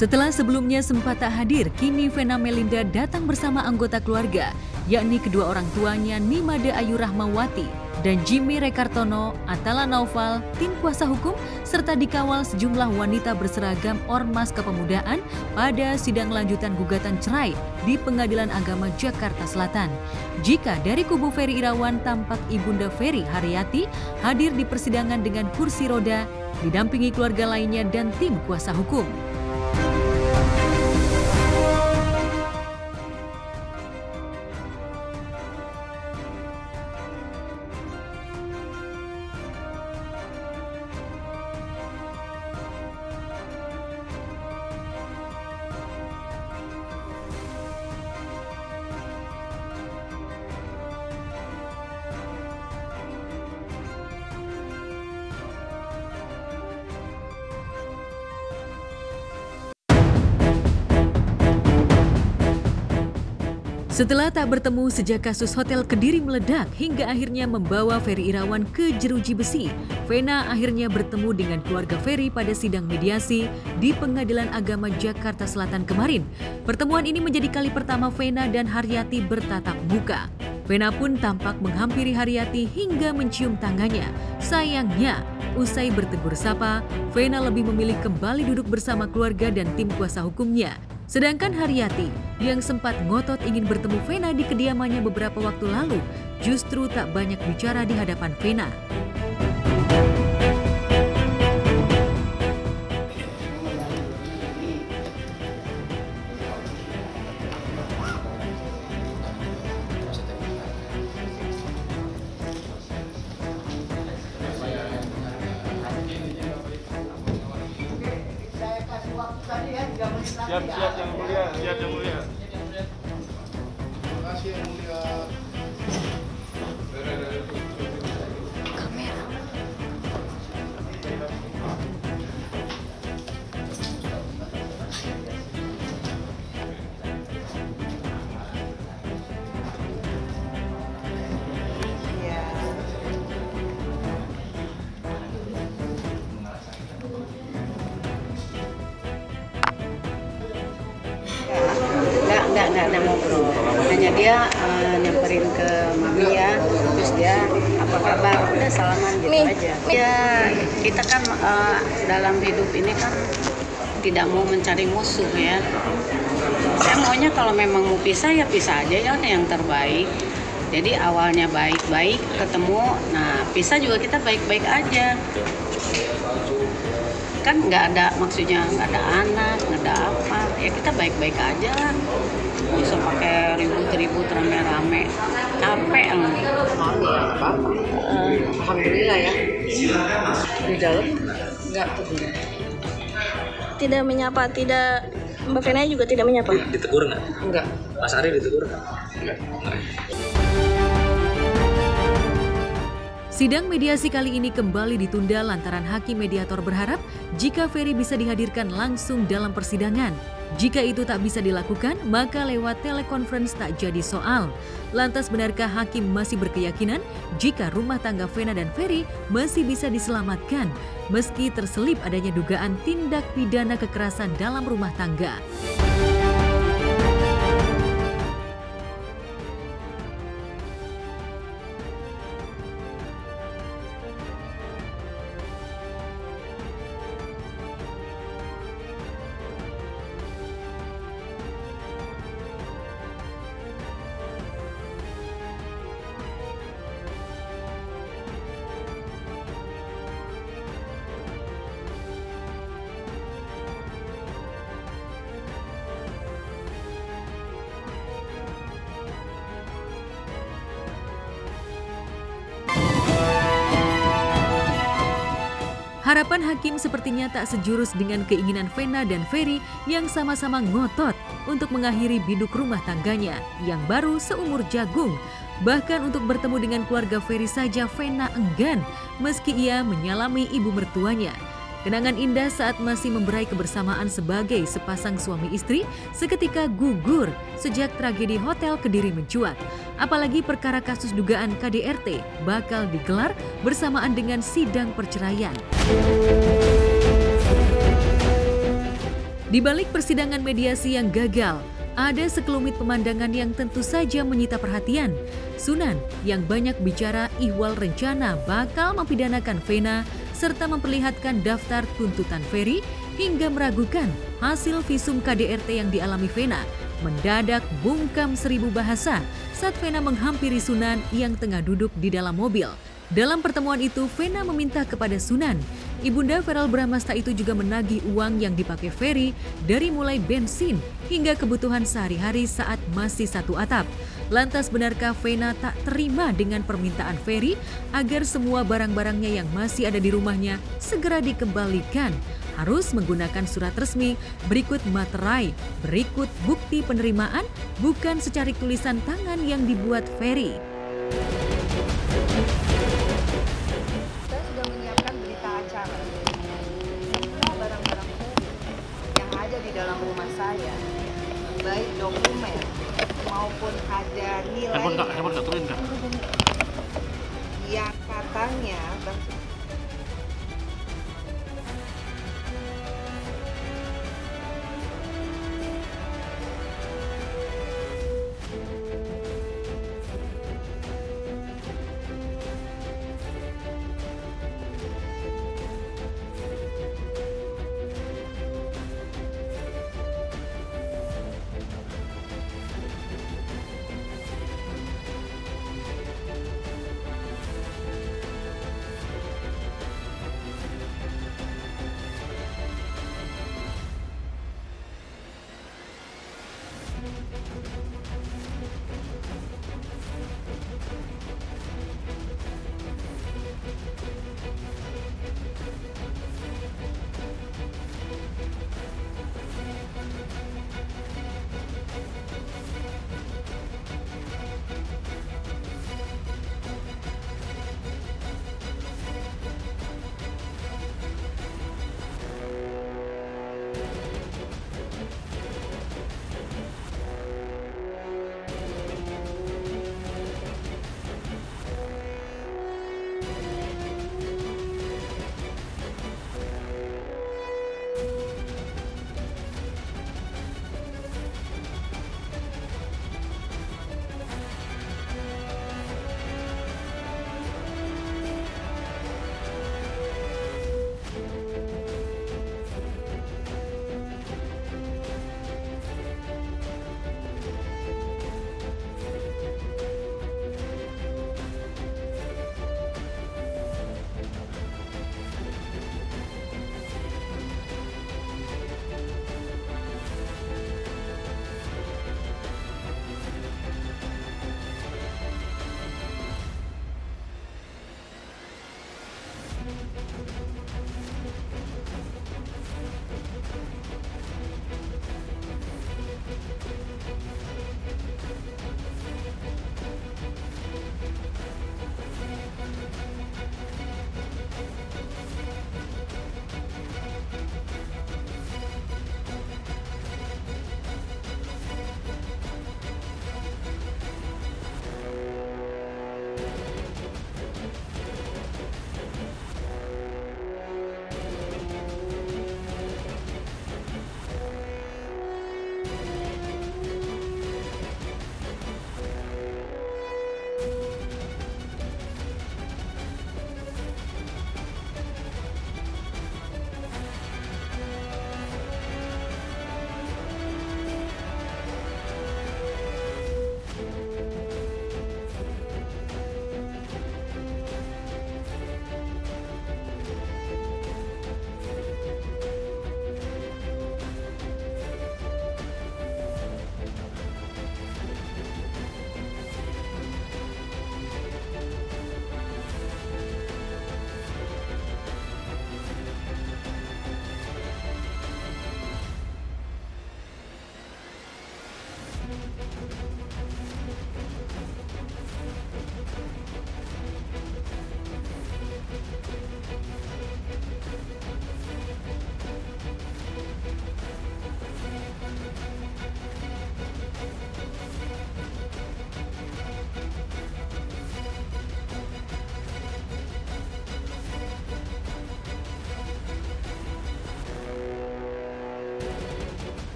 Setelah sebelumnya sempat tak hadir, kini Vena Melinda datang bersama anggota keluarga, yakni kedua orang tuanya Nimade Ayu Rahmawati dan Jimmy Rekartono, Atala Naufal, tim kuasa hukum, serta dikawal sejumlah wanita berseragam Ormas Kepemudaan pada sidang lanjutan gugatan cerai di Pengadilan Agama Jakarta Selatan. Jika dari kubu Ferry Irawan tampak Ibunda Ferry Haryati hadir di persidangan dengan kursi roda, didampingi keluarga lainnya dan tim kuasa hukum. Setelah tak bertemu sejak kasus Hotel Kediri meledak hingga akhirnya membawa Ferry Irawan ke jeruji besi, Vena akhirnya bertemu dengan keluarga Ferry pada sidang mediasi di Pengadilan Agama Jakarta Selatan kemarin. Pertemuan ini menjadi kali pertama Vena dan Haryati bertatap muka. Vena pun tampak menghampiri Haryati hingga mencium tangannya. Sayangnya, usai bertegur sapa, Vena lebih memilih kembali duduk bersama keluarga dan tim kuasa hukumnya. Sedangkan Haryati yang sempat ngotot ingin bertemu Vena di kediamannya beberapa waktu lalu justru tak banyak bicara di hadapan Vena. Siap yang mulia, siap yang mulia. Terima kasih yang mulia. Kamera. Enggak ngobrol, hanya dia nyamperin ke mami ya, terus dia apa kabar, udah salaman gitu aja. Ya kita kan dalam hidup ini kan tidak mau mencari musuh ya. Saya maunya kalau memang mau pisah ya pisah aja ya, yang terbaik. Jadi awalnya baik-baik ketemu, nah pisah juga kita baik-baik aja. Kan nggak ada, maksudnya nggak ada anak, nggak ada apa, ya kita baik-baik aja lah. Nggak usah pakai ribut-ribut rame-rame, capek lah. Alhamdulillah ya. Di dalam nggak tegur. Tidak menyapa, tidak, Mbak Vena juga tidak menyapa. Ditegur nggak? Enggak. Mas Ari ditegur nggak? Enggak. Sidang mediasi kali ini kembali ditunda lantaran hakim mediator berharap jika Ferry bisa dihadirkan langsung dalam persidangan. Jika itu tak bisa dilakukan, maka lewat telekonferensi tak jadi soal. Lantas benarkah hakim masih berkeyakinan jika rumah tangga Vena dan Ferry masih bisa diselamatkan meski terselip adanya dugaan tindak pidana kekerasan dalam rumah tangga? Harapan hakim sepertinya tak sejurus dengan keinginan Vena dan Ferry yang sama-sama ngotot untuk mengakhiri biduk rumah tangganya yang baru seumur jagung. Bahkan untuk bertemu dengan keluarga Ferry saja Vena enggan meski ia menyalami ibu mertuanya. Kenangan indah saat masih memberai kebersamaan sebagai sepasang suami istri seketika gugur sejak tragedi Hotel Kediri mencuat. Apalagi perkara kasus dugaan KDRT bakal digelar bersamaan dengan sidang perceraian. Di balik persidangan mediasi yang gagal, ada sekelumit pemandangan yang tentu saja menyita perhatian. Sunan yang banyak bicara ihwal rencana bakal mempidanakan Vena serta memperlihatkan daftar tuntutan Ferry hingga meragukan hasil visum KDRT yang dialami Vena mendadak bungkam 1000 bahasa saat Vena menghampiri Sunan yang tengah duduk di dalam mobil. Dalam pertemuan itu, Vena meminta kepada Sunan. Ibunda Verrel Bramasta itu juga menagih uang yang dipakai Ferry dari mulai bensin hingga kebutuhan sehari-hari saat masih satu atap. Lantas benarkah Vena tak terima dengan permintaan Ferry agar semua barang-barangnya yang masih ada di rumahnya segera dikembalikan? Harus menggunakan surat resmi, berikut materai, berikut bukti penerimaan, bukan secarik tulisan tangan yang dibuat Ferry. Saya sudah menyiapkan berita acara. Semua barang-barang yang ada di dalam rumah saya, baik dokumen maupun ada nilainya yang katanya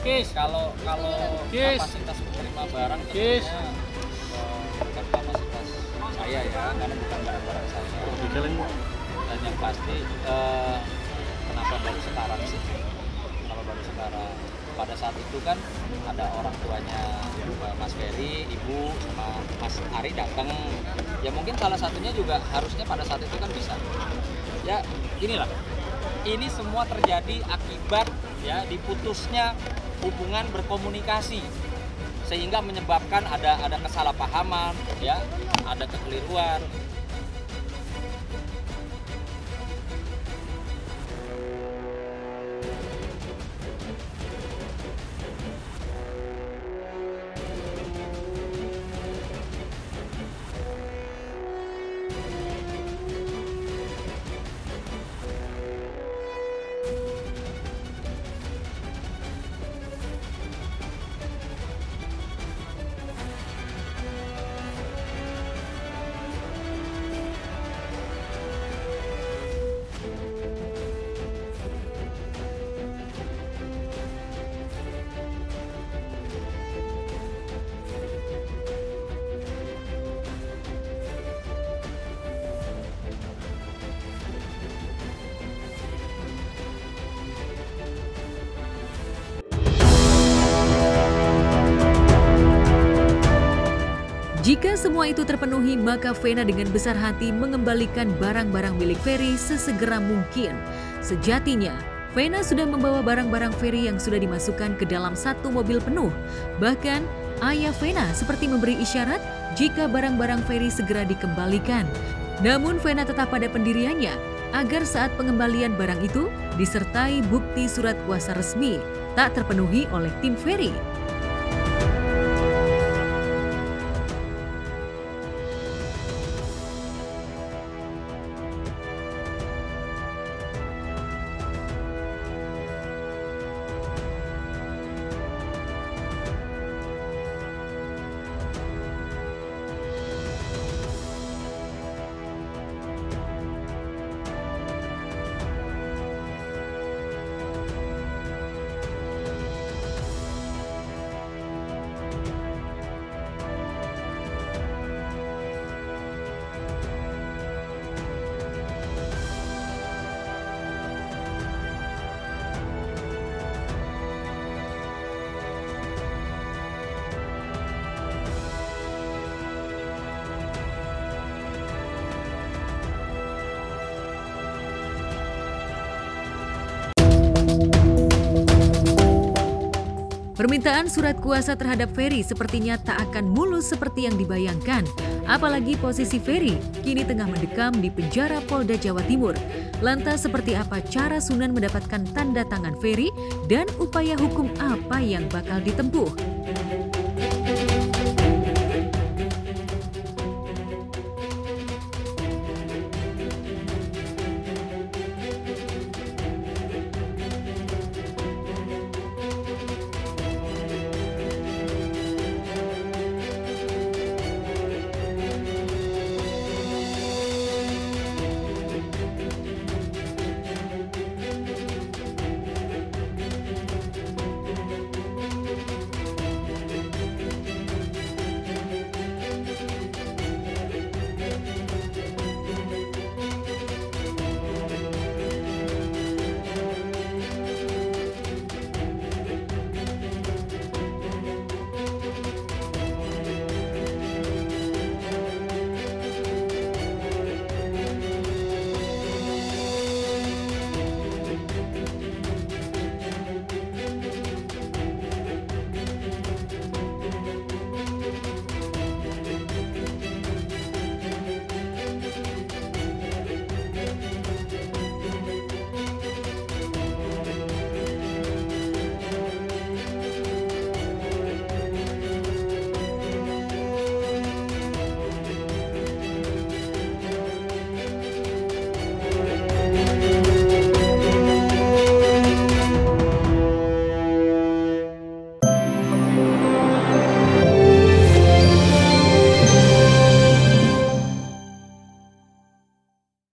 Kalau kapasitas menerima barang tentunya bukan kapasitas saya ya, karena bukan barang-barang saya. Dan yang pasti kenapa baru sekarang sih? Kenapa baru sekarang? Pada saat itu kan ada orang tuanya Mas Ferry, Ibu, sama Mas Ari datang. Ya mungkin salah satunya juga harusnya pada saat itu kan bisa. Ya inilah. Ini semua terjadi akibat ya diputusnya hubungan berkomunikasi, sehingga menyebabkan ada kesalahpahaman, ya, ada kekeliruan. Jika semua itu terpenuhi, maka Vena dengan besar hati mengembalikan barang-barang milik Ferry sesegera mungkin. Sejatinya, Vena sudah membawa barang-barang Ferry yang sudah dimasukkan ke dalam satu mobil penuh. Bahkan, ayah Vena seperti memberi isyarat jika barang-barang Ferry segera dikembalikan. Namun Vena tetap pada pendiriannya agar saat pengembalian barang itu disertai bukti surat kuasa resmi tak terpenuhi oleh tim Ferry. Permintaan surat kuasa terhadap Ferry sepertinya tak akan mulus seperti yang dibayangkan. Apalagi posisi Ferry kini tengah mendekam di penjara Polda Jawa Timur. Lantas seperti apa cara Sunan mendapatkan tanda tangan Ferry dan upaya hukum apa yang bakal ditempuh?